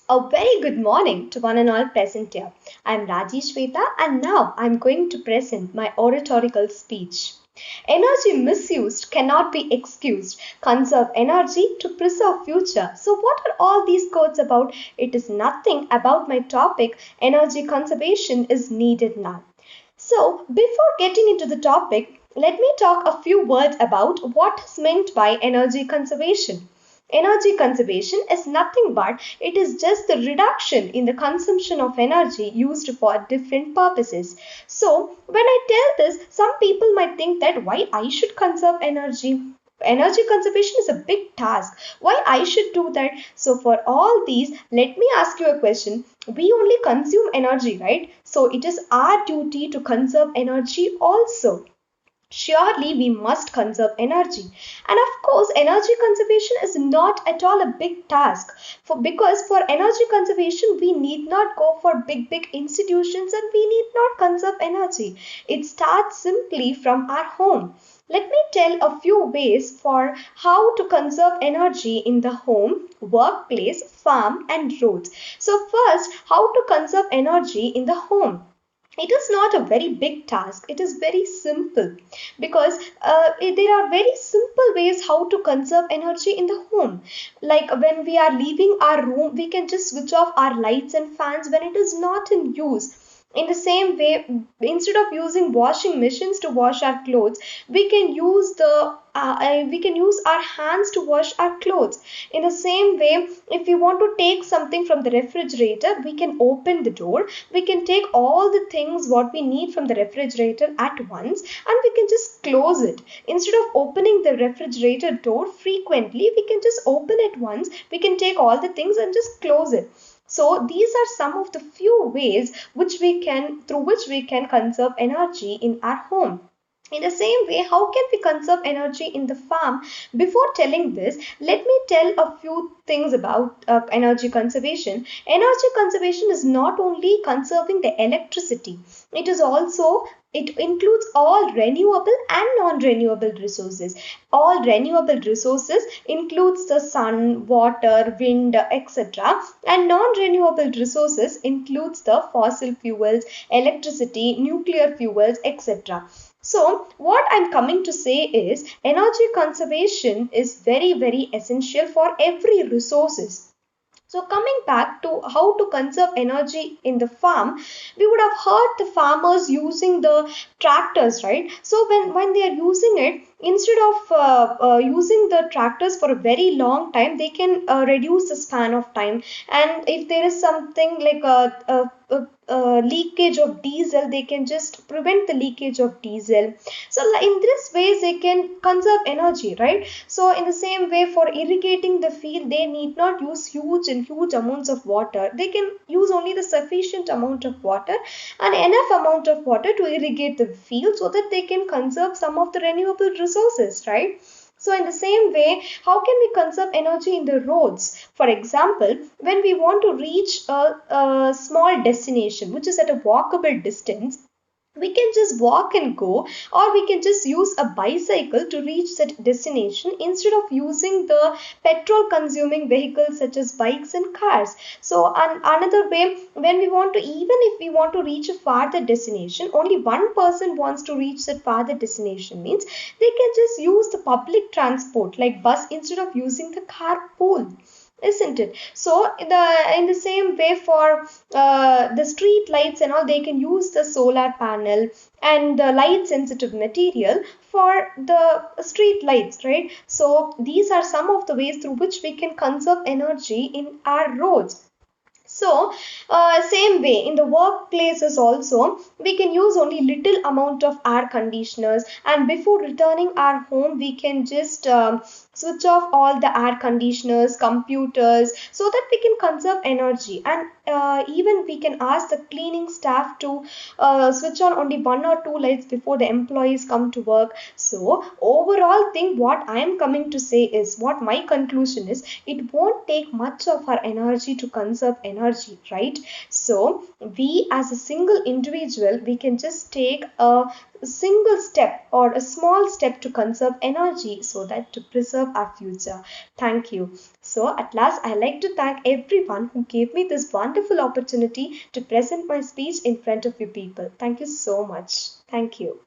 A very good morning to one and all present here. I am Raji Sweethaa and now I am going to present my oratorical speech. Energy misused cannot be excused. Conserve energy to preserve future. So what are all these quotes about? It is nothing about my topic. Energy conservation is needed now. So before getting into the topic, let me talk a few words about what is meant by energy conservation. Energy conservation is nothing but it is just the reduction in the consumption of energy used for different purposes. So when I tell this, some people might think that why I should conserve energy. Energy conservation is a big task. Why I should do that? So for all these, let me ask you a question. We only consume energy, right? So it is our duty to conserve energy also. Surely we must conserve energy. And of course, energy conservation is not at all a big task. Because for energy conservation, we need not go for big institutions and we need not conserve energy. It starts simply from our home. Let me tell a few ways for how to conserve energy in the home, workplace, farm, and roads. So first, how to conserve energy in the home. It is not a very big task. It is very simple because there are very simple ways how to conserve energy in the home. Like when we are leaving our room, we can just switch off our lights and fans when it is not in use. In the same way, instead of using washing machines to wash our clothes, we can use our hands to wash our clothes. In the same way, if we want to take something from the refrigerator, we can open the door. We can take all the things what we need from the refrigerator at once and we can just close it. Instead of opening the refrigerator door frequently, we can just open it once. We can take all the things and just close it. So these are some of the few ways through which we can conserve energy in our home. In the same way, how can we conserve energy in the farm? Before telling this, let me tell a few things about energy conservation. Energy conservation is not only conserving the electricity, it includes all renewable and non-renewable resources. All renewable resources includes the sun, water, wind, etc. And non-renewable resources includes the fossil fuels, electricity, nuclear fuels, etc. So what I'm coming to say is energy conservation is very essential for every resources. So coming back to how to conserve energy in the farm, we would have heard the farmers using the tractors, right? So when they are using it, instead of using the tractors for a very long time, they can reduce the span of time. And if there is something like leakage of diesel, they can just prevent the leakage of diesel. So in this ways, they can conserve energy, right? So in the same way, for irrigating the field, they need not use huge amounts of water. They can use only the sufficient amount of water and enough amount of water to irrigate the field so that they can conserve some of the renewable resources, right? So in the same way, how can we conserve energy in the roads? For example, when we want to reach a small destination which is at a walkable distance, we can just walk and go, or we can just use a bicycle to reach that destination instead of using the petrol consuming vehicles such as bikes and cars. So another way, when we want to, even if we want to reach a farther destination, only one person wants to reach that farther destination, means they can just use the public transport like bus instead of using the carpool, isn't it? So in the same way, for the street lights and all, they can use the solar panel and the light sensitive material for the street lights, right? So these are some of the ways through which we can conserve energy in our roads. So same way in the workplaces also, we can use only little amount of air conditioners, and before returning our home, we can just switch off all the air conditioners, computers, so that we can conserve energy. And even we can ask the cleaning staff to switch on only one or two lights before the employees come to work. So overall thing, what I am coming to say is, what my conclusion is, it won't take much of our energy to conserve energy, right? So we as a single individual, we can just take a a single step or a small step to conserve energy so that to preserve our future. Thank you. So at last, I like to thank everyone who gave me this wonderful opportunity to present my speech in front of you people. Thank you so much. Thank you.